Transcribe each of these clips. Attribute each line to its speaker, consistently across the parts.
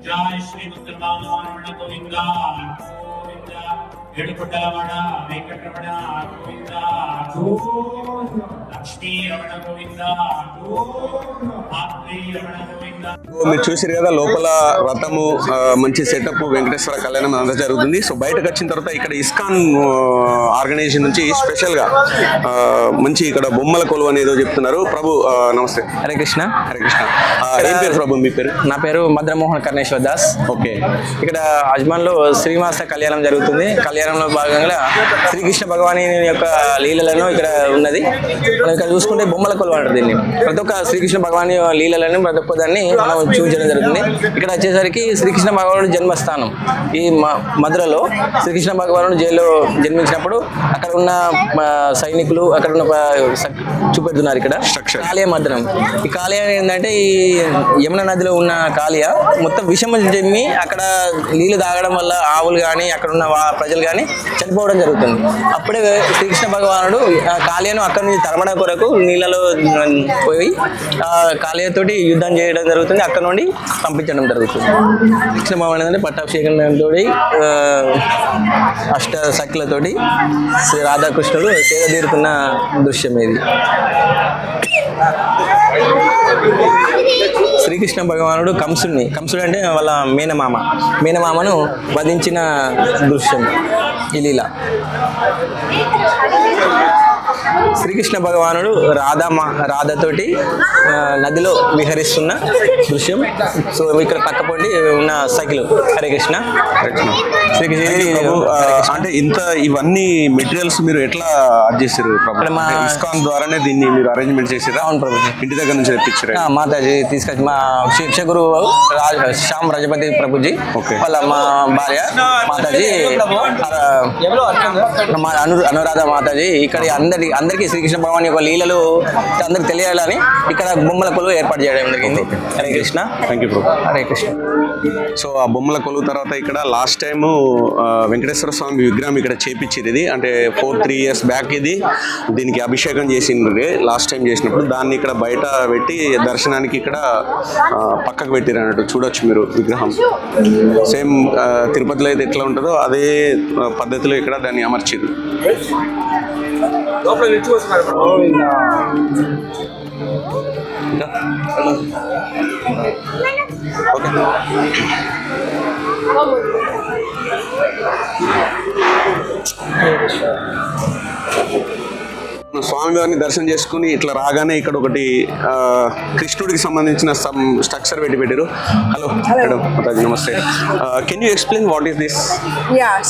Speaker 1: जय श्री मुद्रमाण गोविंदा एडुपटलवाड़ वेंकटरमण गोविंदा लक्ष्मी रमण गोविंदा आत्रेय रमण गोविंदा।
Speaker 2: మీరు చూసారు కదా లోపల రథము మంచి సెటప్ వెంకటేశ్వర కళ్యాణం అంతా జరుగుతుంది. సో బయటకు వచ్చిన తర్వాత ఇక్కడ ఇస్కాన్ ఆర్గనైజేషన్ నుంచి స్పెషల్ గా మంచి ఇక్కడ బొమ్మల కొలువు అనేదో చెప్తున్నారు. ప్రభు నమస్తే.
Speaker 3: హరే కృష్ణ.
Speaker 2: హరే కృష్ణ. ఏం పేరు ప్రభు మీ పేరు?
Speaker 3: నా పేరు మద్రమోహన్ కర్ణేశ్వర్ దాస్.
Speaker 2: ఓకే.
Speaker 3: ఇక్కడ అజ్మాన్ లో శ్రీనివాస కళ్యాణం జరుగుతుంది. కళ్యాణంలో భాగంగా శ్రీకృష్ణ భగవాని యొక్క లీలలను ఇక్కడ ఉన్నది. మనం ఇక్కడ చూసుకుంటే బొమ్మల కొలువు అంటారు దీన్ని. ప్రతి ఒక్క శ్రీకృష్ణ భగవాని లీలలను ప్రతి ఒక్క దాన్ని మనం చూపించడం జరుగుతుంది. ఇక్కడ వచ్చేసరికి శ్రీకృష్ణ భగవానుడు జన్మస్థానం ఈ మధురలో. శ్రీకృష్ణ భగవానుడు జైల్లో జన్మించినప్పుడు అక్కడ ఉన్న సైనికులు అక్కడ ఉన్న చూపెడుతున్నారు ఇక్కడ కాళియ మధురం. ఈ కాళియ ఏంటంటే ఈ యమున నదిలో ఉన్న కాళియ మొత్తం విషము జమ్మి అక్కడ నీళ్లు తాగడం వల్ల ఆవులు కానీ అక్కడ ఉన్న ప్రజలు కానీ చనిపోవడం జరుగుతుంది. అప్పుడే శ్రీకృష్ణ భగవానుడు కాళియను అక్కడి నుంచి తరమడం కొరకు నీళ్ళలో పోయి కాళియతోటి యుద్ధం చేయడం జరుగుతుంది. అక్కడ నుండి పంపించడం జరుగుతుంది. కృష్ణ భగవాన్ ఏంటంటే పట్టాభిషేకంతో అష్ట సఖులతోటి శ్రీ రాధాకృష్ణుడు సేద తీరుతున్న దృశ్యం ఇది. శ్రీకృష్ణ భగవానుడు కంసుడు అంటే వాళ్ళ మేనమామను వధించిన దృశ్యం ఈ లీల. శ్రీకృష్ణ భగవానుడు రాధతోటి నదిలో విహరిస్తున్న దృశ్యం. సో ఇక్కడ పక్కపొండి ఉన్న సైకిల్. హరే కృష్ణ.
Speaker 2: అంటే ఇంత ఇవన్నీ మెటీరియల్స్ మీరు ఎట్లా అడ్జస్ట్ చేశారు? ఇస్కాన్ ద్వారానే దీన్ని మీరు అరేంజ్మెంట్ చేసారా?
Speaker 3: అవును ప్రభు.
Speaker 2: ఇంటి దగ్గర నుంచి తెప్పించారు?
Speaker 3: మాతాజీ తీసుకొచ్చి మా శిక్షగురు శ్యామ్ రజపతి ప్రభుజీ వాళ్ళ మా భార్య మాతాజీ అనురాధ మాతాజీ ఇక్కడ అందరికీ శ్రీకృష్ణ భగవాన్ యొక్క లీలలు అందరికి తెలియాలని ఇక్కడ బొమ్మల కొలువు ఏర్పాటు చేయడం జరిగింది. Hare Krishna.
Speaker 2: Thank you.
Speaker 3: Hare Krishna.
Speaker 2: So ఆ బొమ్మల కొలువు తర్వాత ఇక్కడ లాస్ట్ టైం వెంకటేశ్వర స్వామి విగ్రహం ఇక్కడ చేపించేది. ఇది అంటే 4-3 years బ్యాక్ దీనికి అభిషేకం చేసింది లాస్ట్ టైం చేసినప్పుడు. దాన్ని ఇక్కడ బయట పెట్టి దర్శనానికి ఇక్కడ పక్కకు పెట్టారు అన్నట్టు. చూడొచ్చు మీరు విగ్రహం సేమ్ తిరుపతిలో అయితే ఎట్లా ఉంటుందో అదే పద్ధతిలో ఇక్కడ దాన్ని అమర్చారు. స్వామివారిని దర్శనం చేసుకుని ఇట్లా రాగానే ఇక్కడ ఒకటి కృష్ణుడికి సంబంధించిన సమ్ స్ట్రక్చర్ పెట్టారు. హలో మేడం, నమస్తే. Can you explain what is this?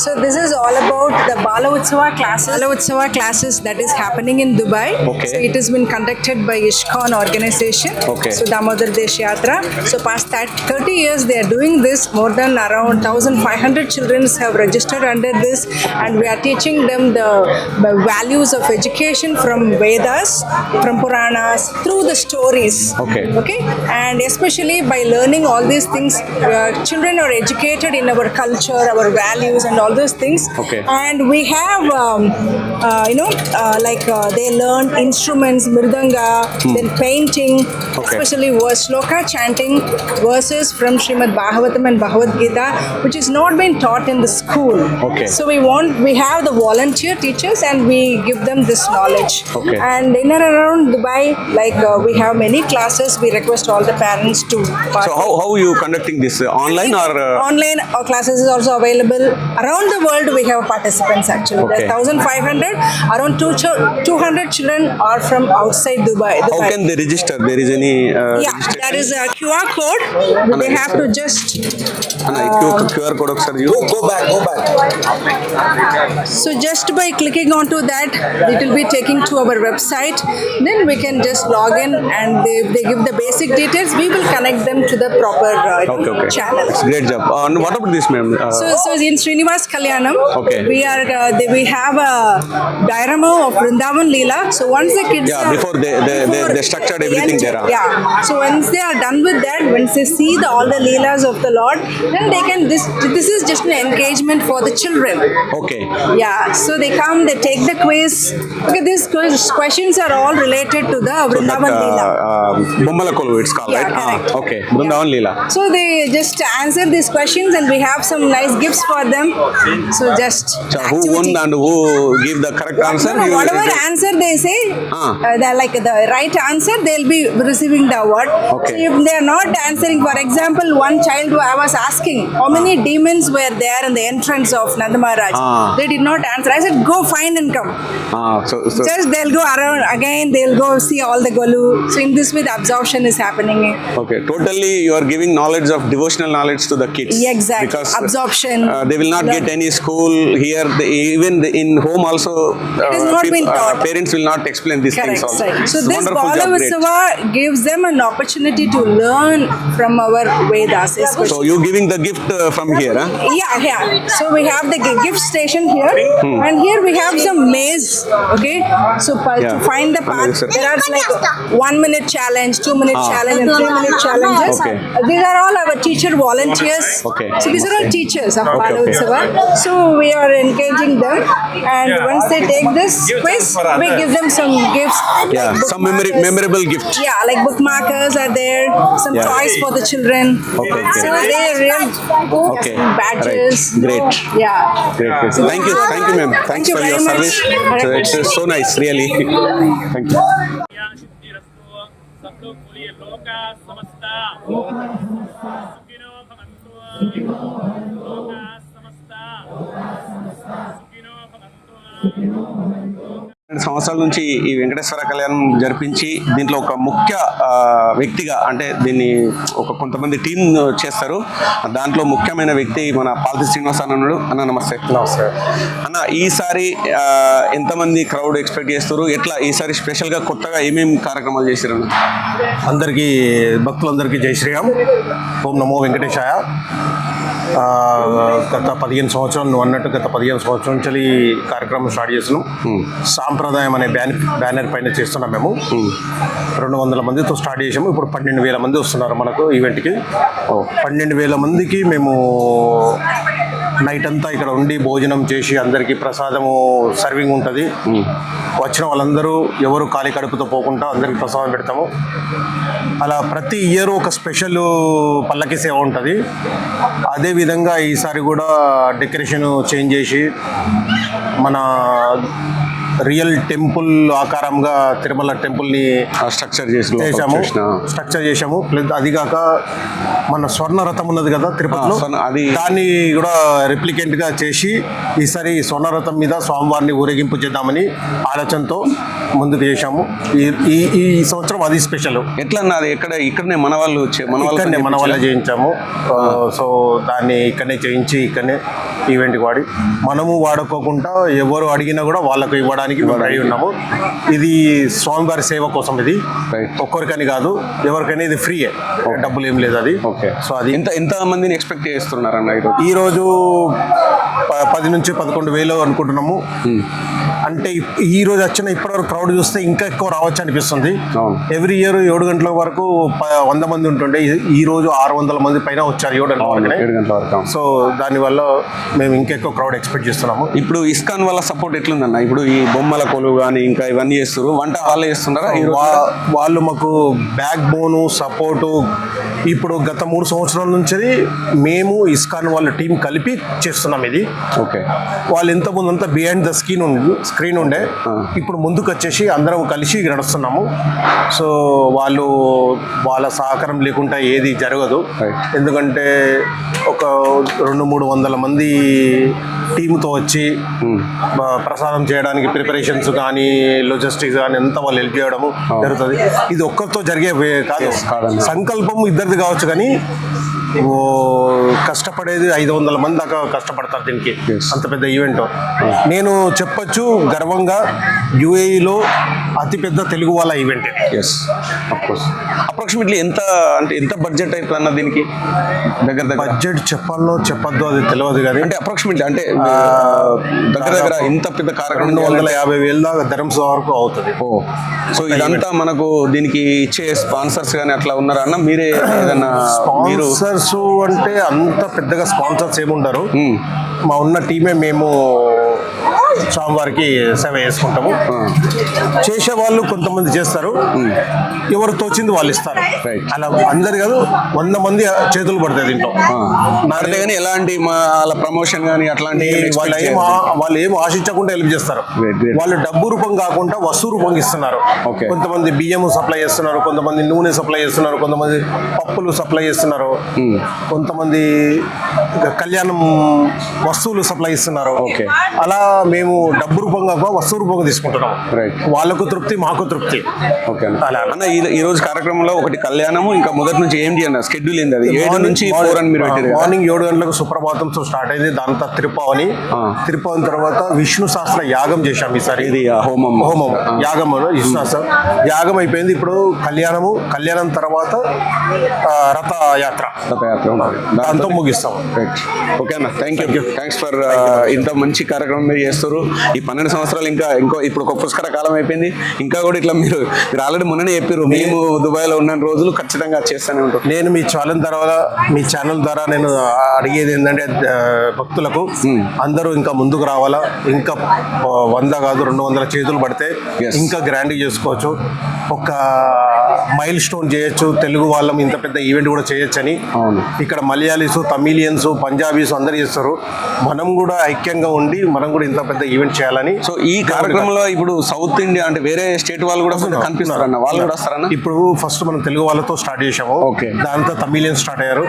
Speaker 4: So this is all about the Bala Utsava classes that is happening in Dubai.
Speaker 2: Okay.
Speaker 4: So it has been conducted by ISKCON organization.
Speaker 2: Okay.
Speaker 4: So Damodar Desh Yatra. So past that 30 years they are doing this. More than around 1,500 children have registered under this, and we are teaching them the values of education from Vedas, from Puranas, through the stories.
Speaker 2: Okay.
Speaker 4: Okay, and especially by learning all these things, children are educated in our culture, our values, and all those things.
Speaker 2: Okay.
Speaker 4: And we have, they learn instruments, mridanga, then painting, especially shloka chanting verses from Srimad Bhagavatam and Bhagavad Gita, which is not been taught in the school.
Speaker 2: Okay.
Speaker 4: So we have the volunteer teachers and we give them this knowledge.
Speaker 2: Okay.
Speaker 4: And in and around Dubai, we have many classes. We request all the parents to
Speaker 2: So how you conducting this online or
Speaker 4: online classes is also available around the world. We have participants actually.
Speaker 2: Okay.
Speaker 4: There are 1,500. Around 200 children are from outside Dubai.
Speaker 2: how can they register? There is any registration?
Speaker 4: There is a QR code. They have to just
Speaker 2: QR code ఒకసారి go back.
Speaker 4: so just by clicking onto that, it will be taking to our website. Then we can just log in and they give the basic details. We will connect them to the proper
Speaker 2: Okay.
Speaker 4: channel.
Speaker 2: It's great job. And what about this, ma'am?
Speaker 4: So in Srinivas Kalyanam,
Speaker 2: Okay.
Speaker 4: we have a diorama of Vrindavan Leela. So once the kids
Speaker 2: Before they structured everything there.
Speaker 4: Yeah. So once they are done with that, once they see all the Leelas of the Lord, then they can this is just an engagement for the children.
Speaker 2: Okay.
Speaker 4: Yeah. So they come, they take the quiz. Okay, these questions are all related to the Vrindavan Leela.
Speaker 2: బొమ్మల కొలువు it's called,
Speaker 4: Yeah,
Speaker 2: right?
Speaker 4: correct.
Speaker 2: Okay. Brindavan Leela.
Speaker 4: So they just answer these questions and we have some nice gifts for them. So just
Speaker 2: So who won and who give the correct answer?
Speaker 4: No, whatever answer they say, the right answer, they'll be receiving the award.
Speaker 2: Okay.
Speaker 4: So if they are not answering, for example, one child who I was asking how many demons were there in the entrance of Nanda Maharaj, they did not answer. I said, go find and come.
Speaker 2: So
Speaker 4: Just they'll go around again, they'll go see all the Golu. So in this way, the absorption is happening.
Speaker 2: okay, totally you are giving knowledge of devotional knowledge to the kids.
Speaker 4: Yeah, exactly.
Speaker 2: Because
Speaker 4: Absorption.
Speaker 2: They will not get any school here. In home also,
Speaker 4: is not been taught.
Speaker 2: parents will not explain these things
Speaker 4: Correct.
Speaker 2: also.
Speaker 4: Right. So
Speaker 2: It's
Speaker 4: this
Speaker 2: wonderful
Speaker 4: Bala
Speaker 2: job, great.
Speaker 4: Utsava gives them an opportunity to learn from our Vedas.
Speaker 2: So you giving the gift from here, huh?
Speaker 4: Yeah. So we have the gift station here, and here we have some maze. Okay, so to find the path, there are like 1 minute challenge, 2 minute challenge, and 3 minute challenges.
Speaker 2: Okay.
Speaker 4: These are all our teacher volunteers.
Speaker 2: Okay.
Speaker 4: So these are all teachers of
Speaker 2: Okay,
Speaker 4: Bala
Speaker 2: okay.
Speaker 4: Utsava. So we are engaging them, and once they take this quiz, we give them some gifts.
Speaker 2: Yeah,
Speaker 4: like
Speaker 2: some
Speaker 4: bookmarkers.
Speaker 2: memorable gift.
Speaker 4: Yeah, like bookmarkers are there, some
Speaker 2: Yeah.
Speaker 4: toys for the children.
Speaker 2: Okay.
Speaker 4: So they real
Speaker 2: Okay.
Speaker 4: badges.
Speaker 2: Right. Great.
Speaker 4: Yeah.
Speaker 2: Great. Thank you, ma'am. Thanks
Speaker 4: you
Speaker 2: for your
Speaker 4: very much.
Speaker 2: service. So it's so nice, really. Thank you.
Speaker 1: सब लोग बोलिए लोका समस्ता सुखिनो भवन्तु लोका समस्ता सुखिनो भवन्तु
Speaker 2: 2 సంవత్సరాల నుంచి ఈ వెంకటేశ్వర కళ్యాణం జరిపించి దీంట్లో ఒక ముఖ్య వ్యక్తిగా అంటే దీన్ని కొంతమంది టీం చేస్తారు. దాంట్లో ముఖ్యమైన వ్యక్తి మన పాల్తి శ్రీనివాస్ అన్న. నమస్తే. అన్న, ఈసారి ఎంతమంది క్రౌడ్ ఎక్స్పెక్ట్ చేస్తారు? ఎట్లా ఈసారి స్పెషల్గా కొత్తగా ఏమేమి కార్యక్రమాలు చేశారు?
Speaker 5: అందరికీ భక్తులందరికీ జై శ్రీరామ్. ఓం నమో వెంకటేశాయ. గత 15 సంవత్సరాలు నువ్వు అన్నట్టు గత 15 సంవత్సరాల నుంచి ఈ కార్యక్రమం స్టార్ట్ చేస్తున్నాం. సాంప్రదాయం అనే బ్యానర్ పైన చేస్తున్నాం. మేము 200 మందితో స్టార్ట్ చేసాము. ఇప్పుడు 12,000 మంది వస్తున్నారు మనకు ఈవెంట్కి. 12,000 మందికి మేము నైట్ అంతా ఇక్కడ ఉండి భోజనం చేసి అందరికీ ప్రసాదము సర్వింగ్ ఉంటుంది. వచ్చిన వాళ్ళందరూ ఎవరు ఖాళీ కడుపుతో పోకుండా అందరికీ ప్రసాదం పెడతాము. అలా ప్రతి ఇయర్ ఒక స్పెషల్ పల్లకి సేవ ఉంటుంది. అదేవిధంగా ఈసారి కూడా డెకరేషన్ చేంజ్ చేసి మన రియల్ టెంపుల్ ఆకారంగా తిరుమల టెంపుల్ని
Speaker 2: స్ట్రక్చర్
Speaker 5: చేసాము. ప్లస్ అదిగాక మన స్వర్ణ రథం ఉన్నది కదా తిరుపతిలో, దాన్ని కూడా రిప్లికెంట్గా చేసి ఈసారి స్వర్ణ రథం మీద స్వామివారిని ఊరేగింపు చేద్దామని ఆలోచనతో ముందుకు చేశాము. ఈ సంవత్సరం అది స్పెషల్.
Speaker 2: ఎట్లా అది ఇక్కడనే మన వాళ్ళు
Speaker 5: చేయించాము. సో దాన్ని ఇక్కడనే చేయించి ఇక్కడనే ఈవెంట్కి వాడి మనము వాడుకోకుండా ఎవరు అడిగినా కూడా వాళ్ళకు ఇవ్వడానికి రెడీ ఉన్నాము. ఇది స్వామివారి సేవ కోసం. ఇది ఒక్కరికని కాదు, ఎవరికైనా ఇది ఫ్రీయే, డబ్బులు ఏం లేదు. అది సో అది
Speaker 2: ఎంత మందిని ఎక్స్పెక్ట్ చేస్తున్నారన్న
Speaker 5: ఈరోజు 10 నుంచి 11,000 అనుకుంటున్నాము. అంటే ఈ రోజు వచ్చిన ఇప్పటివరకు క్రౌడ్ చూస్తే ఇంకా ఎక్కువ రావచ్చు అనిపిస్తుంది.
Speaker 2: అవును.
Speaker 5: ఎవ్రీ ఇయర్ 7 గంటల వరకు 100 మంది ఉంటుండే, ఈ రోజు 600 మంది పైన వచ్చారు 7 గంటల వరకు.
Speaker 2: 7 గంటల వరకు.
Speaker 5: సో దానివల్ల మేము ఇంకెక్కువ క్రౌడ్ ఎక్స్పెక్ట్ చేస్తున్నాము.
Speaker 2: ఇప్పుడు ఇస్కాన్ వల్ల సపోర్ట్ ఎట్లుందన్న? ఇప్పుడు ఈ బొమ్మల కొలువు కానీ ఇంకా ఇవన్నీ చేస్తారు, వంట వాళ్ళే చేస్తున్నారా?
Speaker 5: వాళ్ళు మాకు బ్యాక్ బోను సపోర్టు. ఇప్పుడు గత 3 సంవత్సరాల నుంచి మేము ఇస్కాన్ వాళ్ళ టీం కలిపి చేస్తున్నాం ఇది.
Speaker 2: ఓకే.
Speaker 5: వాళ్ళు ఇంతకుముందు అంతా బిహైండ్ ద స్క్రీన్ ఉండే, ఇప్పుడు ముందుకు వచ్చేసి అందరం కలిసి నడుస్తున్నాము. సో వాళ్ళ సహకారం లేకుండా ఏది జరగదు. ఎందుకంటే ఒక 200-300 మంది టీంతో వచ్చి ప్రసాదం చేయడానికి ప్రిపరేషన్స్ కానీ లాజిస్టిక్స్ కానీ అంతా వాళ్ళు హెల్ప్ చేయడము జరుగుతుంది. ఇది ఒక్కరితో జరిగే కాదు. సంకల్పం ఇద్దరిది కావచ్చు, కానీ కష్టపడేది 500 మంది దాకా కష్టపడతారు దీనికి. అంత పెద్ద ఈవెంట్. నేను చెప్పొచ్చు గర్వంగా, యుఏఈలో అతిపెద్ద తెలుగు వాళ్ళ event.
Speaker 2: Yes, of course. Approximately ఎంత బడ్జెట్ అవుతుంది అన్న దీనికి? దగ్గర
Speaker 5: బడ్జెట్ చెప్పాలో చెప్పొద్దు అది తెలియదు, కానీ
Speaker 2: అంటే అప్రాక్సిమేట్లీ అంటే దగ్గర ఇంత పెద్ద కార్యక్రమం
Speaker 5: 250,000 దాకా ధర్మ్స్ వరకు అవుతుంది.
Speaker 2: ఓ, సో ఇదంతా మనకు దీనికి ఇచ్చే స్పాన్సర్స్ కానీ అట్లా ఉన్నారా అన్న? మీరే ఏదన్నా
Speaker 5: స్పాన్సర్స్ అంటే అంత పెద్దగా స్పాన్సర్స్ ఏముండరు. మా ఉన్న టీమే మేము స్వామివారికి సేవ చేసుకుంటాము. చేసే వాళ్ళు కొంతమంది చేస్తారు, ఎవరు తోచింది వాళ్ళు ఇస్తారు. అలా అందరు కాదు, 100 మంది చేతులు పడతాయి దీంట్లో.
Speaker 2: కానీ ఎలాంటి వాళ్ళ ప్రమోషన్ కానీ అట్లాంటి
Speaker 5: వాళ్ళు ఏం ఆశించకుండా హెల్ప్ చేస్తారు. వాళ్ళు డబ్బు రూపం కాకుండా వస్తువు రూపంగా ఇస్తున్నారు. కొంతమంది బియ్యం సప్లై చేస్తున్నారు, కొంతమంది నూనె సప్లై చేస్తున్నారు, కొంతమంది పప్పులు సప్లై చేస్తున్నారు, కొంతమంది కళ్యాణం వస్తువులు సప్లై ఇస్తున్నారు. అలా మేము డబ్బు రూపంగా వస్తువు రూపంగా తీసుకుంటున్నాం. వాళ్ళకు తృప్తి, మాకు తృప్తి.
Speaker 2: అన్న ఈ రోజు కార్యక్రమంలో ఒకటి కళ్యాణము, ఇంకా మొదటి నుంచి ఏంటి అన్న స్కెడ్యూల్ ఏంది? అది 7 నుంచి 4 అని మీరు పెట్టారు.
Speaker 5: మార్నింగ్ 7 గంటలకు సుప్రభాతంతో స్టార్ట్ అయింది. దాంతో తిరుపావని తర్వాత విష్ణు సహస్ర యాగం చేశాం ఈసారి.
Speaker 2: ఇది హోమం
Speaker 5: యాగం విష్ణు సహస్ర యాగం అయిపోయింది. ఇప్పుడు కళ్యాణం తర్వాత రథయాత్ర దాంతో ముగిస్తాం.
Speaker 2: ఓకే అన్న, థ్యాంక్స్ ఫర్ ఇంత మంచి కార్యక్రమం మీరు చేస్తారు. ఈ 12 సంవత్సరాలు ఇంకో ఇప్పుడు ఒక పుష్కర కాలం అయిపోయింది, ఇంకా కూడా ఇట్లా మీరు ఆల్రెడీ మొన్ననే చెప్పారు మేము దుబాయ్లో ఉన్న రోజులు ఖచ్చితంగా చేస్తూనే ఉంటాం.
Speaker 5: నేను మీ ఛానల్ ద్వారా నేను అడిగేది ఏంటంటే భక్తులకు అందరూ ఇంకా ముందుకు రావాలా. ఇంకా 100 కాదు 200 చేతులు పడితే ఇంకా గ్రాండ్ చేసుకోవచ్చు. ఒక మైల్ స్టోన్ చేయొచ్చు. తెలుగు వాళ్ళం ఇంత పెద్ద ఈవెంట్ కూడా చేయొచ్చని. ఇక్కడ మలయాళీస్, తమిళియన్స్, పంజాబీస్ అందరు చేస్తారు. మనం కూడా ఐక్యంగా ఉండి మనం కూడా ఇంత పెద్ద ఈవెంట్ చేయాలని.
Speaker 2: సో ఈ కార్యక్రమంలో ఇప్పుడు సౌత్ ఇండియా అంటే వేరే స్టేట్ వాళ్ళు కూడా కనిపిస్తారన్న, వాళ్ళు కూడా వస్తారన్న?
Speaker 5: ఇప్పుడు ఫస్ట్ మనం తెలుగు వాళ్ళతో స్టార్ట్ చేసాము. దాంతో తమిళియన్స్ స్టార్ట్ అయ్యారు,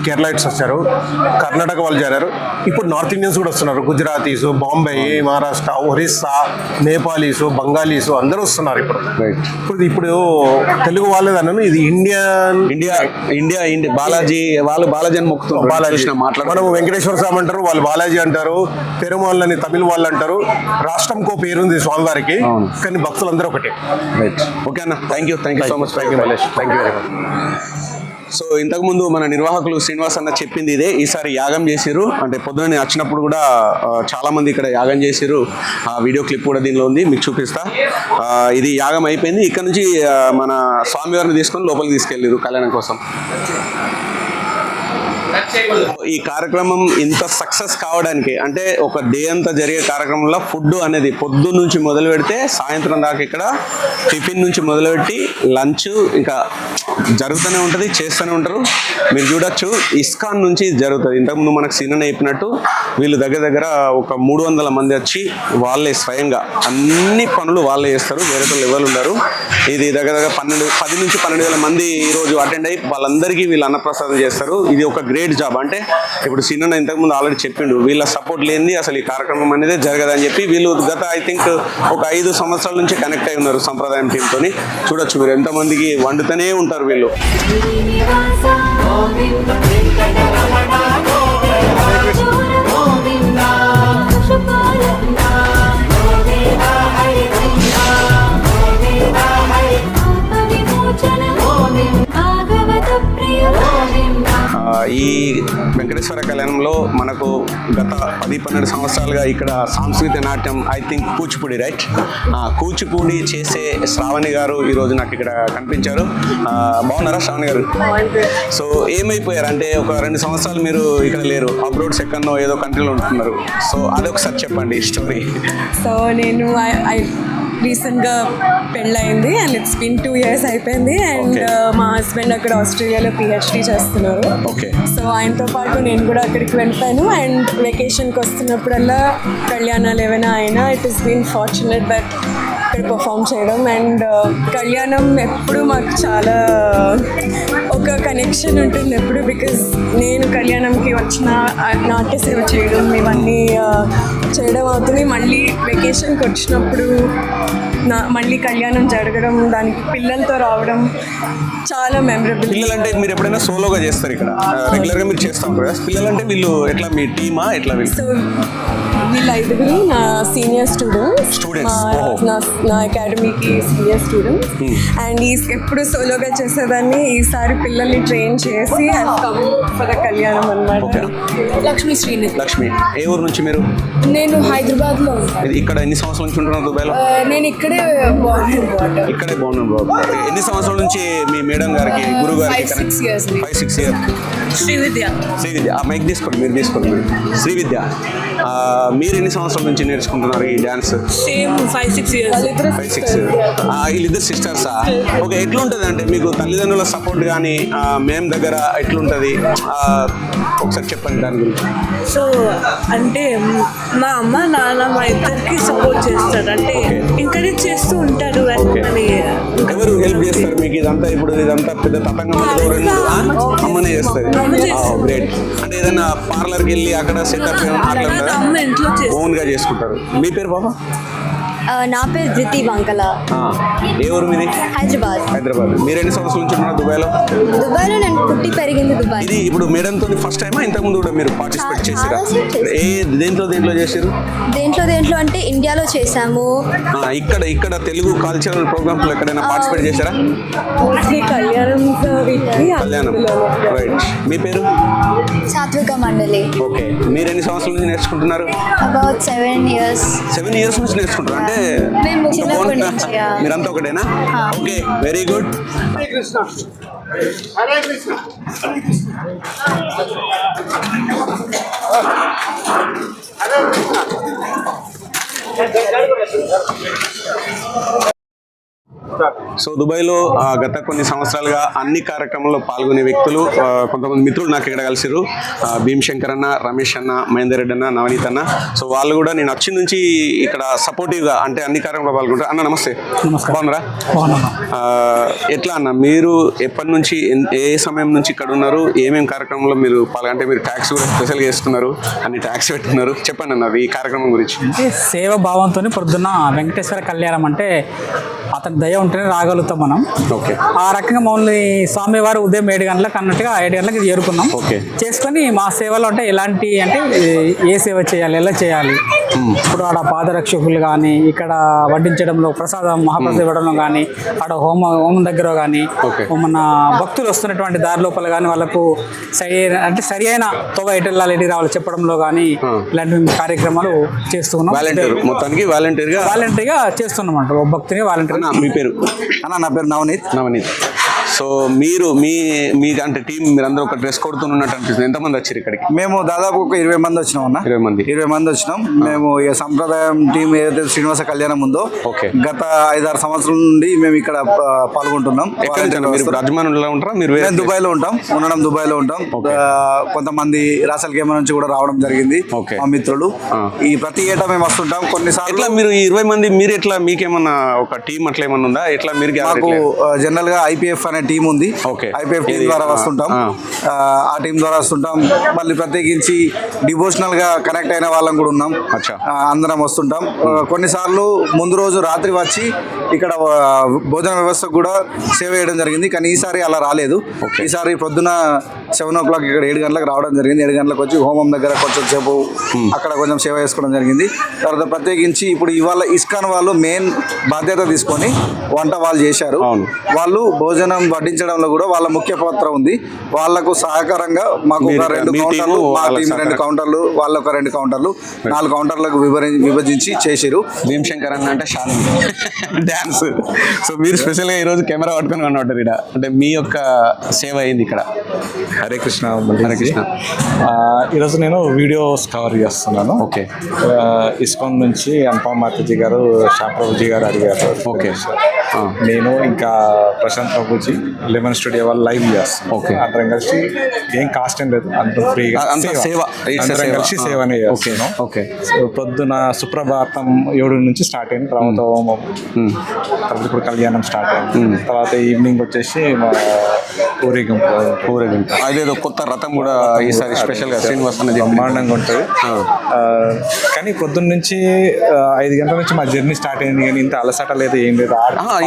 Speaker 5: కేరళైట్స్ వచ్చారు, కర్ణాటక వాళ్ళు చేరారు. ఇప్పుడు నార్త్ ఇండియన్స్ కూడా వస్తున్నారు. గుజరాతీస్, బాంబే, మహారాష్ట్ర, ఒరిస్సా, నేపాలీస్, బంగాలీస్ అందరూ వస్తున్నారు. ఇప్పుడు తెలుగు వాళ్ళే అన్నాను. ఇది ఇండియా బాలాజీ అని మొక్కుతున్నారు. బాలాజీ మనం వెంకటేశ్వర స్వామి అంటారు, వాళ్ళు బాలాజీ అంటారు. పెరుమాళ్ళు అని తమిళ వాళ్ళు అంటారు. రాష్ట్రంకో పేరుంది స్వామివారికి, కానీ భక్తులందరూ ఒకటే.
Speaker 2: ఓకే అన్న, thank you so much.
Speaker 5: Thank you very much.
Speaker 2: So ఇంతకుముందు మన నిర్వాహకులు శ్రీనివాస్ అన్న చెప్పింది ఇదే. ఈసారి యాగం చేసిరు, అంటే పొద్దున వచ్చినప్పుడు కూడా చాలా మంది ఇక్కడ యాగం చేసిరు. ఆ వీడియో క్లిప్ కూడా దీనిలో ఉంది, మీకు చూపిస్తా. ఇది యాగం అయిపోయింది. ఇక్కడ నుంచి మన స్వామివారిని తీసుకొని లోపలికి తీసుకెళ్ళారు కళ్యాణం కోసం. ఈ కార్యక్రమం ఇంత సక్సెస్ కావడానికి అంటే ఒక డే అంతా జరిగే కార్యక్రమంలో ఫుడ్ అనేది పొద్దు నుంచి మొదలు పెడితే సాయంత్రం దాకా ఇక్కడ టిఫిన్ నుంచి మొదలుపెట్టి లంచ్ ఇంకా జరుగుతూనే ఉంటుంది, చేస్తూనే ఉంటారు. మీరు చూడొచ్చు ఇస్కాన్ నుంచి జరుగుతుంది. ఇంతకుముందు మనకు సీనన్న చెప్పినట్టు వీళ్ళు దగ్గర ఒక 300 మంది వచ్చి వాళ్ళే స్వయంగా అన్ని పనులు వాళ్ళే చేస్తారు, వేరే లెవెల్ ఉన్నారు. ఇది దగ్గర 10 నుంచి 12,000 మంది ఈరోజు అటెండ్ అయ్యి వాళ్ళందరికీ వీళ్ళు అన్నప్రసాదం చేస్తారు. ఇది ఒక గ్రేట్ జాబ్. అంటే ఇప్పుడు సీనన్న ఇంతకుముందు ఆల్రెడీ చెప్పిండు, వీళ్ళ సపోర్ట్ లేనిది అసలు ఈ కార్యక్రమం అనేది జరగదని చెప్పి వీళ్ళు గత ఐ థింక్ ఒక 5 సంవత్సరాల నుంచి కనెక్ట్ అయి ఉన్నారు సంప్రదాయం టీంతో. చూడొచ్చు మీరు ఎంతమందికి వండుతూనే ఉంటారు వీళ్ళు. ఈ వెంకటేశ్వర కళ్యాణంలో మనకు గత 10-12 సంవత్సరాలుగా ఇక్కడ సాంస్కృతిక నాట్యం I think Kuchipudi right Kuchipudi చేసే శ్రావణి గారు ఈరోజు నాకు ఇక్కడ కనిపించారు. బాగున్నారా శ్రావణి గారు? సో ఏమైపోయారు అంటే ఒక 2 సంవత్సరాలు మీరు ఇక్కడ లేరు, అబ్రోడ్స్ ఎక్కడో ఏదో కంట్రీలో ఉంటున్నారు. సో అదొకసారి చెప్పండి స్టోరీ.
Speaker 6: సో నేను రీసెంట్గా పెళ్ళయింది అండ్ ఇట్స్ బిన్ 2 years అయిపోయింది. అండ్ మా హస్బెండ్ అక్కడ ఆస్ట్రేలియాలో PhD చేస్తున్నారు.
Speaker 2: ఓకే.
Speaker 6: సో ఆయనతో పాటు నేను కూడా అక్కడికి వెళ్తాను. అండ్ వెకేషన్కి వస్తున్నప్పుడల్లా కళ్యాణాలు ఏమైనా అయినా it is been fortunate that ఇక్కడ పర్ఫామ్ చేయడం. అండ్ కళ్యాణం ఎప్పుడు మాకు చాలా ఒక కనెక్షన్ ఉంటుంది ఎప్పుడు, బికాజ్ నేను కళ్యాణంకి వచ్చిన నాట్య సేవ చేయడం ఇవన్నీ చేయడం అవుతుంది. మళ్ళీ వెకేషన్కి వచ్చినప్పుడు మళ్ళీ కళ్యాణం జరగడం, దానికి పిల్లలతో రావడం చాలా మెమరబుల్.
Speaker 2: పిల్లలంటే మీరు ఎప్పుడైనా సోలోగా చేస్తారు ఇక్కడ రెగ్యులర్గా మీరు చేస్తూ ఉంటారు కదా, పిల్లలంటే వీళ్ళు ఎట్లా మీ టీమా ఎట్లా వీళ్ళు?
Speaker 6: సో వీళ్ళు 5 నా సీనియర్ స్టూడెంట్స్ నా అకాడమీకి సీనియర్ స్టూడెంట్స్. అండ్ ఎప్పుడు సోలోగా చేసేదాన్ని, ఈసారి పిల్లల్ని ట్రైన్ చేసి ఫర్ ద కళ్యాణం అనమాట. లక్ష్మి శ్రీనిధి.
Speaker 2: లక్ష్మి, ఏ ఊరు నుంచి మీరు?
Speaker 6: నేను హైదరాబాద్లో ఉంటాను.
Speaker 2: ఇక్కడ ఎన్ని సంవత్సరాల నుంచి ఉంటున్నారు దుబాయ్లో?
Speaker 6: నేను ఇక్కడే
Speaker 2: ఇక్కడే బాగున్నాను. ఎన్ని సంవత్సరాల నుంచి మీ మేడం గారికి గురువు గారికి?
Speaker 6: 5-6 years.
Speaker 2: 5-6 years.
Speaker 6: శ్రీవిద్య.
Speaker 2: ఆ మైక్ తీసుకోండి, మీరు తీసుకోండి. శ్రీవిద్య, మీరు ఎన్ని సంవత్సరాల నుంచి నేర్చుకుంటున్నారు ఈ డ్యాన్స్?
Speaker 6: Same 5-6 years.
Speaker 2: 5-6 వీళ్ళిద్దరు సిస్టర్సా? ఓకే. ఎట్లుంటుంది అంటే మీకు తల్లిదండ్రుల సపోర్ట్ కానీ మేం దగ్గర ఎట్లుంటుంది ఒకసారి చెప్పండి దాని గురించి.
Speaker 7: సో అంటే మా అమ్మ నాన్న మా ఇద్దరికి సపోర్ట్ చేస్తారు, అంటే ఎంకరేజ్ చేస్తూ ఉంటారు.
Speaker 2: ఎవరు హెల్ప్ చేస్తారు మీకు ఇదంతా? ఇప్పుడు ఇదంతా పెద్ద తతంగం అమ్మనే చేస్తుంది. గ్రేట్. అంటే ఏదైనా పార్లర్కి వెళ్ళి అక్కడ సెటప్ అట్లా ఉంటారా?
Speaker 7: అమ్మ ఇంట్లో
Speaker 2: ఓన్ గా చేసుకుంటారు. మీ పేరు బాబా?
Speaker 8: నా పేరు ధృతి వంకల.
Speaker 2: ఏ ఊరు మీది?
Speaker 8: హైదరాబాద్.
Speaker 2: మీరు ఎన్ని సంవత్సరాల నుంచి ఉన్నారు దుబాయ్లో?
Speaker 8: దుబాయ్లో నేను పుట్టి పెరిగింది దుబాయ్.
Speaker 2: ఇది ఇప్పుడు మేడంతో ఫస్ట్ టైమా ఇంతకు ముందు కూడా మీరు పార్టిసిపేట్ చేశారా? దేంట్లో చేశారు?
Speaker 8: దేంట్లో అంటే ఇండియాలో చేశాము.
Speaker 2: ఇక్కడ తెలుగు కల్చరల్ ప్రోగ్రామ్స్ లో ఎక్కడైనా పార్టిసిపేట్ చేశారా? కళ్యాణం. రైట్. మీ పేరు?
Speaker 8: సాత్విక మండలి.
Speaker 2: ఓకే. మీరు ఎన్ని సంవత్సరాల నుంచి నేర్చుకుంటున్నారు?
Speaker 8: About 7 years.
Speaker 2: 7 years నుంచి నేర్చుకుంటారు అంటే మీరంతా ఒకటేనా? Okay, very good. సో దుబాయ్లో గత కొన్ని సంవత్సరాలుగా అన్ని కార్యక్రమాల్లో పాల్గొనే వ్యక్తులు కొంతమంది మిత్రులు నాకు ఇక్కడ కలిసిరు. భీమశంకర్ అన్న, రమేష్ అన్న, మహేందర్ రెడ్డి అన్న, నవనీత్ అన్న. సో వాళ్ళు కూడా నేను వచ్చి నుంచి ఇక్కడ సపోర్టివ్గా అంటే అన్ని కార్యక్రమాలు పాల్గొంటారు. అన్న నమస్తే. బాగున్నారా? ఎట్లా అన్న మీరు ఎప్పటి నుంచి ఏ సమయం నుంచి ఇక్కడ ఉన్నారు? ఏమేమి కార్యక్రమంలో మీరు అంటే మీరు ట్యాక్స్ కూడా స్పెషల్గా వేస్తున్నారు, అన్ని ట్యాక్స్ పెట్టున్నారు. చెప్పండి అన్న ఈ కార్యక్రమం గురించి.
Speaker 9: సేవ భావంతో పొద్దున్న వెంకటేశ్వర కళ్యాణం అంటే అతని దయ ఉంటేనే రాగలుగుతాం మనం.
Speaker 2: ఓకే.
Speaker 9: ఆ రకంగా మమ్మల్ని స్వామివారు ఉదయం 7 గంటలకు అన్నట్టుగా 7 గంటలకు చేరుకున్నాం.
Speaker 2: ఓకే.
Speaker 9: చేసుకొని మా సేవలో అంటే ఎలాంటి అంటే ఏ సేవ చేయాలి, ఎలా చేయాలి, ఇప్పుడు ఆడ పాదరక్షకులు కానీ, ఇక్కడ వడ్డించడంలో ప్రసాదం మహాప్రసాదం ఇవ్వడంలో కానీ, ఆడ హోమం దగ్గర కానీ, మన భక్తులు వస్తున్నటువంటి దారి లోపల కానీ వాళ్ళకు సరి అయిన తోవ ఎటు వెళ్ళాలి, ఎటు రావాలి చెప్పడంలో కానీ ఇలాంటి కార్యక్రమాలు చేస్తున్నాం.
Speaker 2: మొత్తానికి వాలంటీర్గా
Speaker 9: చేస్తున్నాం అంట. భక్తుని వాలంటీర్.
Speaker 2: మీ పేరు?
Speaker 10: అన్న నా పేరు నవనీత్.
Speaker 2: సో మీరు మీ అంటే టీం మీరందరూ ఒక డ్రెస్ కొడుతున్నట్టు అనిపిస్తుంది. ఎంతమంది వచ్చారు ఇక్కడికి?
Speaker 10: మేము దాదాపు ఒక 20 మంది వచ్చినాం అన్న. 20 మంది వచ్చినాం. మేము ఈ సంప్రదాయం టీం ఏదైతే శ్రీనివాస కళ్యాణం ఉందో గత 5-6 సంవత్సరాల నుండి మేము ఇక్కడ పాల్గొంటున్నాం. మేము దుబాయ్లో ఉంటాం. కొంతమంది రాసల్ కేమ నుంచి కూడా రావడం జరిగింది మా మిత్రులు. ఈ ప్రతి ఏటా మేము వస్తుంటాం. కొన్నిసార్లు
Speaker 2: మీరు 20 మంది మీరు ఎట్లా మీకేమన్నా ఒక టీం అట్లా ఏమన్నా ఉందా? ఎట్లా మీరు?
Speaker 10: మాకు జనరల్ గా IPF అనే టీం ఉంది. IPF టీం ద్వారా వస్తుంటాం. ఆ టీం ద్వారా వస్తుంటాం. మళ్ళీ ప్రత్యేకించి డివోషనల్ గా కనెక్ట్ అయిన వాళ్ళం కూడా ఉన్నాం. అందరం వస్తుంటాం. కొన్నిసార్లు ముందు రోజు రాత్రి వచ్చి ఇక్కడ భోజన వ్యవస్థ కూడా సేవ చేయడం జరిగింది. కానీ ఈసారి అలా రాలేదు. ఈసారి పొద్దున 7 o'clock ఇక్కడ 7 గంటలకు రావడం జరిగింది. 7 గంటలకు వచ్చి హోమం దగ్గర కొంచెం సేపు అక్కడ కొంచెం సేవ చేసుకోవడం జరిగింది. తర్వాత ప్రత్యేకించి ఇప్పుడు ఇవాళ ఇస్కాన్ వాళ్ళు మెయిన్ బాధ్యత తీసుకొని వంట వాళ్ళు చేశారు. వాళ్ళు భోజనం వడ్డించడంలో కూడా వాళ్ళ ముఖ్య పాత్ర ఉంది. వాళ్ళకు సహకారంగా మాకు ఒక 2 కౌంటర్లు, మా టీం 2 కౌంటర్లు, వాళ్ళ ఒక 2 కౌంటర్లు, 4 కౌంటర్లకు విభజించి చేసిరు.
Speaker 2: భీమశంకర్ అన్న అంటే షాన్ డ్యాన్స్. సో మీరు స్పెషల్గా ఈరోజు కెమెరా పట్టుకొని ఉంటారు ఇక్కడ, అంటే మీ యొక్క సేవ అయింది ఇక్కడ.
Speaker 11: హరే కృష్ణ.
Speaker 2: హరే కృష్ణ.
Speaker 11: ఈరోజు నేను వీడియోస్ కవర్ చేస్తున్నాను.
Speaker 2: ఓకే.
Speaker 11: ఇస్కాన్ నుంచి అనుపమ మాతాజీ గారు, శ్యామ్ ప్రభుజీ గారు అడిగారు.
Speaker 2: ఓకే.
Speaker 11: నేను ఇంకా ప్రశాంత్ ప్రభుజీ లెమన్ స్టూడియో వాళ్ళు లైవ్ చేస్తాను.
Speaker 2: ఓకే.
Speaker 11: అందరం కలిసి ఏం కాస్ట్ ఏం లేదు, అందరూ ఫ్రీగా
Speaker 2: సేవ
Speaker 11: కలిసి సేవనే చేస్తున్నాం.
Speaker 2: ఓకే.
Speaker 11: పొద్దున సుప్రభాతం 7 నుంచి స్టార్ట్ అయింది, తర్వాత హోమం, తర్వాత ఇప్పుడు కళ్యాణం స్టార్ట్ అయింది, తర్వాత ఈవినింగ్ వచ్చేసి మా ఊరేగింపు.
Speaker 2: అదేదో కొత్త రథం కూడా ఈసారి స్పెషల్గా శ్రీనివాస్
Speaker 11: బ్రహ్మాండంగా ఉంటుంది. కానీ పొద్దున్న నుంచి 5 గంటల నుంచి మా జర్నీ స్టార్ట్ అయింది, కానీ ఇంత అలసట లేదు, ఏం లేదు.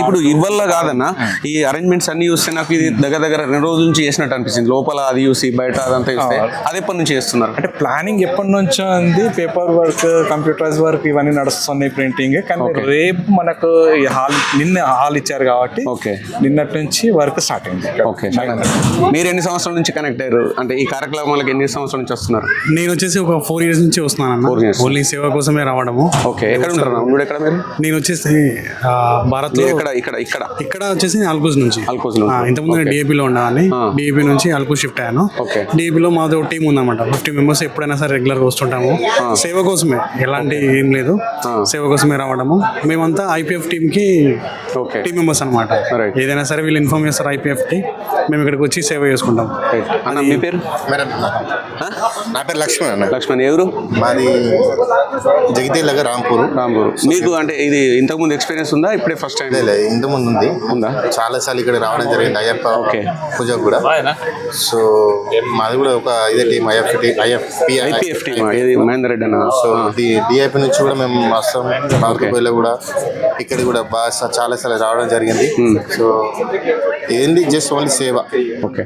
Speaker 2: ఇప్పుడు ఇవ్వల్ల కాదన్న, ఈ అరేంజ్మెంట్స్ అన్ని చూస్తే నాకు ఇది దగ్గర 2 రోజుల నుంచి చేసినట్టు అనిపిస్తుంది. లోపల అది చూసి బయట అదంతా చూస్తే అది ఎప్పటి నుంచి చేస్తున్నారు?
Speaker 11: అంటే ప్లానింగ్ ఎప్పటి నుంచో ఉంది, పేపర్ వర్క్, కంప్యూటరైజ్ వర్క్ ఇవన్నీ నడుస్తున్నాయి, ప్రింటింగ్. కానీ రేపు మనకు నిన్న హాల్ ఇచ్చారు కాబట్టి నిన్నటి నుంచి వర్క్ స్టార్ట్ అయింది.
Speaker 2: ఓకే. మీరు ఎన్ని సంవత్సరాల నుంచి కనెక్ట్ అయ్యారు, అంటే ఈ కార్యక్రమాలకు ఎన్ని సంవత్సరాల నుంచి వస్తున్నారు?
Speaker 12: నేను వచ్చేసి ఒక 4 years నుంచి వస్తున్నాను. ఓన్లీ సేవ కోసమే రావడము.
Speaker 2: ఓకే. ఎక్కడ ఉంటారు? ఎక్కడ మీరు?
Speaker 12: నేను వచ్చేసి భారత్ లో ఇక్కడ వచ్చేసి అల్కూజ్ నుంచి. ఇంతకుముందు నేను డిఏపీలో ఉన్నాను. డిఏపీ నుంచి అల్కూజ్ షిఫ్ట్ అయ్యాను. డిఏపీలో మాది ఒక టీం ఉందన్నమాట, 50 members. ఎప్పుడైనా సరే రెగ్యులర్ గా వస్తుంటాము. సేవ కోసమే, ఎలాంటి ఏం లేదు, సేవ కోసమే రావడము. మేమంతా ఐపీఎఫ్ టీమ్ కి టీమ్ మెంబర్స్ అనమాట. ఏదైనా సరే వీళ్ళు ఇన్ఫార్మ్ చేస్తారు ఐపీఎఫ్ కి, మేము ఇక్కడికి వచ్చి సేవ చేసుకుంటాం.
Speaker 2: అన్న మీ పేరు?
Speaker 5: నా పేరు లక్ష్మణ్.
Speaker 2: లక్ష్మణ్ ఎవరు?
Speaker 5: మాది జగిత్యాల రాంపూర్.
Speaker 2: మీకు అంటే ఇది ఇంతకుముందు ఎక్స్పీరియన్స్ ఉందా, ఇప్పుడే ఫస్ట్ టైం?
Speaker 5: ఇంతకుముందు ఉందా, చాలా సార్లు ఇక్కడ రావడం జరిగింది అయ్యప్ప పూజకు కూడా. సో మాది కూడా ఒక ఇదే team, IPF team,
Speaker 2: Mahender Reddy అన్న.
Speaker 5: సో డిఐపీ నుంచి కూడా మేము వస్తాం. బాగుపల్లి కూడా ఇక్కడ కూడా బాగా చాలా సార్లు రావడం జరిగింది. సో ఏంది జస్ట్ ఓన్లీ సేవ.
Speaker 2: ఓకే.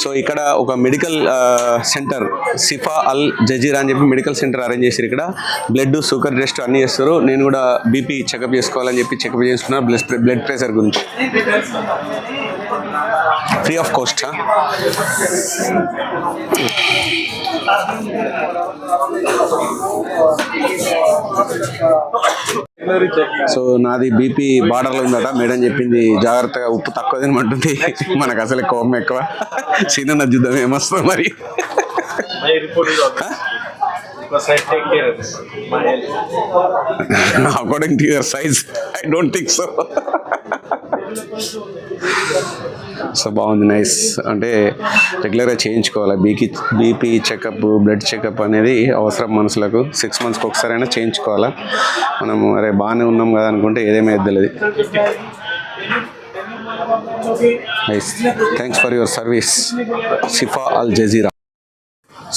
Speaker 2: సో ఇక్కడ ఒక medical centre, Sipah Al Jazeera అని చెప్పి మెడికల్ సెంటర్ అరేంజ్ చేశారు. ఇక్కడ బ్లడ్, షుగర్ టెస్ట్ అన్నీ చేస్తారు. నేను కూడా బీపీ చెకప్ చేసుకోవాలని చెప్పి చెకప్ చేసుకున్నాను, బ్లడ్ ప్రెషర్ గురించి. Free of cost. సో నాది బీపీ బార్డర్లో ఉందట, మేడం చెప్పింది జాగ్రత్తగా ఉప్పు తక్కువ తినమంటుంది. మనకు అసలు కోపం ఎక్కువ. సీనన్న చూద్దాం ఏమొస్తుందో మరి. According to your size I don't think so. So బాగుంది, నైస్. అంటే రెగ్యులర్గా చేయించుకోవాలి బీపీ చెకప్, బ్లడ్ చెకప్ అనేది అవసరం మనుషులకు. 6 monthsకి ఒకసారి అయినా చేయించుకోవాలా. మనము అరే బాగానే ఉన్నాం కదా అనుకుంటే ఏదేమీ ఎద్దలేదు. Nice, thanks for your service Shifa Al Jazeera.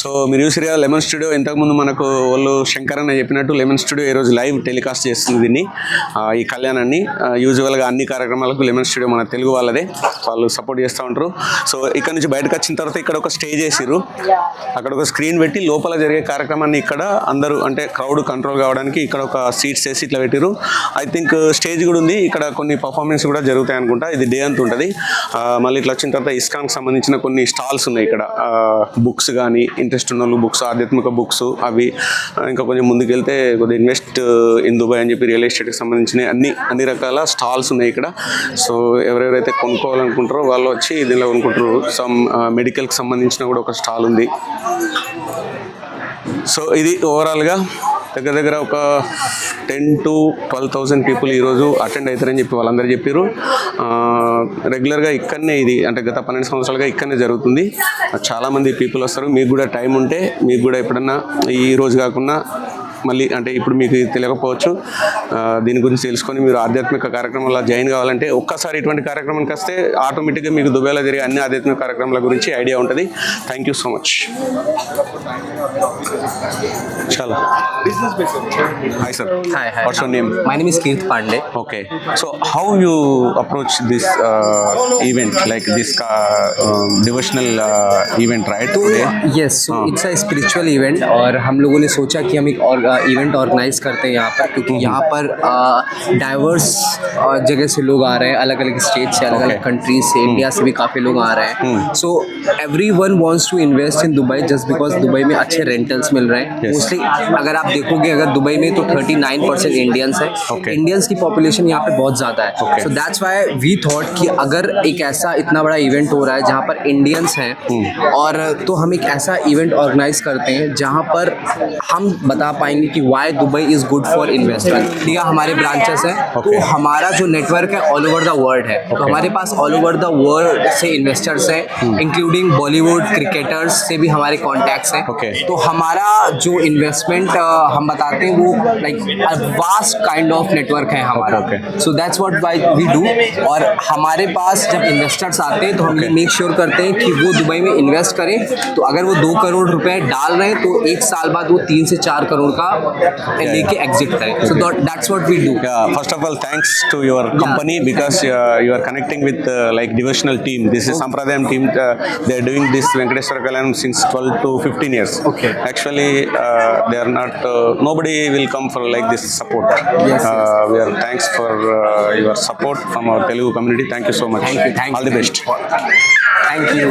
Speaker 2: So మీరు చూసిరా లెమన్ స్టూడియో, ఇంతకుముందు మనకు వాళ్ళు శంకర్ అన్న చెప్పినట్టు లెమన్ స్టూడియో ఈరోజు లైవ్ టెలికాస్ట్ చేస్తుంది దీన్ని, ఈ కళ్యాణాన్ని. యూజువల్గా అన్ని కార్యక్రమాలకు లెమన్ స్టూడియో మన తెలుగు వాళ్ళదే, వాళ్ళు సపోర్ట్ చేస్తూ ఉంటారు. సో ఇక్కడ నుంచి బయటకు వచ్చిన తర్వాత ఇక్కడ ఒక స్టేజ్ వేసిరు, అక్కడ ఒక స్క్రీన్ పెట్టి లోపల జరిగే కార్యక్రమాన్ని ఇక్కడ అందరూ అంటే క్రౌడ్ కంట్రోల్ కావడానికి ఇక్కడ ఒక సీట్స్ వేసి ఇట్లా పెట్టిరు. ఐ థింక్ స్టేజ్ కూడా ఉంది, ఇక్కడ కొన్ని పర్ఫార్మెన్స్ కూడా జరుగుతాయి అనుకుంటా. ఇది డే అంత ఉంటుంది. మళ్ళీ ఇట్లా వచ్చిన తర్వాత ఇస్కాన్కి సంబంధించిన కొన్ని స్టాల్స్ ఉన్నాయి ఇక్కడ, బుక్స్ కానీ, ఇంట్రెస్ట్ ఉన్న వాళ్ళు బుక్స్, ఆధ్యాత్మిక బుక్స్, అవి ఇంకా కొంచెం ముందుకెళ్తే కొద్దిగా ఇన్వెస్ట్ ఇన్ దుబాయ్ అని చెప్పి రియల్ ఎస్టేట్కి సంబంధించిన అన్ని రకాల స్టాల్స్ ఉన్నాయి ఇక్కడ. సో ఎవరెవరైతే కొనుక్కోవాలనుకుంటారో వాళ్ళు వచ్చి దీనిలో కొనుక్కుంటారు. సమ్ మెడికల్కి సంబంధించిన కూడా ఒక స్టాల్ ఉంది. సో ఇది ఓవరాల్గా దగ్గర ఒక 10,000 to 12,000 పీపుల్ ఈరోజు అటెండ్ అవుతారని చెప్పి వాళ్ళందరూ చెప్పారు. రెగ్యులర్గా ఇక్కడనే ఇది అంటే గత 12 సంవత్సరాలుగా ఇక్కడనే జరుగుతుంది. చాలామంది పీపుల్ వస్తారు. మీకు కూడా టైం ఉంటే మీకు కూడా ఎప్పుడన్నా ఈ రోజు కాకుండా మళ్ళీ అంటే ఇప్పుడు మీకు ఇది తెలియకపోవచ్చు, దీని గురించి తెలుసుకొని మీరు ఆధ్యాత్మిక కార్యక్రమంలో జాయిన్ కావాలంటే ఒక్కసారి ఇటువంటి కార్యక్రమానికి వస్తే ఆటోమేటిక్గా మీకు దుబాయ్లో జరిగే అన్ని ఆధ్యాత్మిక కార్యక్రమాల గురించి ఐడియా ఉంటుంది. Thank you so much. చాలా Hi sir.
Speaker 13: Hi.
Speaker 2: What's your name?
Speaker 13: My name is Keith Pandey.
Speaker 2: Okay. So how you approach this event, like this devotional event, right? Today?
Speaker 13: Yes. So it's a spiritual event और हम लोगों ने सोचा कि हम एक और इवेंट ऑर्गेनाइज करते हैं यहाँ पर, क्योंकि यहाँ पर डाइवर्स जगह से लोग आ रहे हैं, अलग अलग स्टेट से, अलग अलग कंट्रीज से, इंडिया से भी काफ़ी लोग आ रहे हैं. So everyone wants to invest in Dubai just because Dubai में अच्छे रेंटल्स मिल रहे हैं. मोस्टली अगर आप देखोगे अगर दुबई में तो 39% इंडियंस है. इंडियंस की पॉपुलेशन यहाँ पे बहुत ज़्यादा है. So that's why we thought कि अगर एक ऐसा इतना बड़ा इवेंट हो रहा है जहाँ पर इंडियंस हैं और तो हम एक ऐसा इवेंट ऑर्गेनाइज करते हैं जहाँ पर हम बता पाएंगे कि why Dubai is good for investment. India हमारे ब्रांचेस हैं, तो हमारा जो नेटवर्क है ऑल ओवर द वर्ल्ड है. तो हमारे पास ऑल ओवर द वर्ल्ड से इन्वेस्टर्स हैं, इंक्लूडिंग बॉलीवुड क्रिकेटर्स से भी हमारे कॉन्टैक्ट्स हैं. तो हमारा जो इन्वेस्टमेंट हम बताते हैं वो like vast kind of network है हमारा. So that's what we do. और हमारे पास जब इन्वेस्टर्स आते हैं तो हम ये मेक श्योर करते हैं कि वो दुबई में इन्वेस्ट करें. तो अगर वो 2 करोड़ रुपए डाल रहे हैं तो 1 साल बाद वो 3 से 4 करोड़ का लेके एग्जिट करें. So that's what we do.
Speaker 2: First of all, thanks to your company because you are connecting with like devotional team. This is Sampradayam team. They are doing this Venkateswara Kalyanam since 12 to 15 years. Actually, they are not. Nobody will come for like this support. We are thanks for your support from our Telugu community. Thank you so much.
Speaker 13: Thank you.
Speaker 2: All the best.
Speaker 13: Thank you.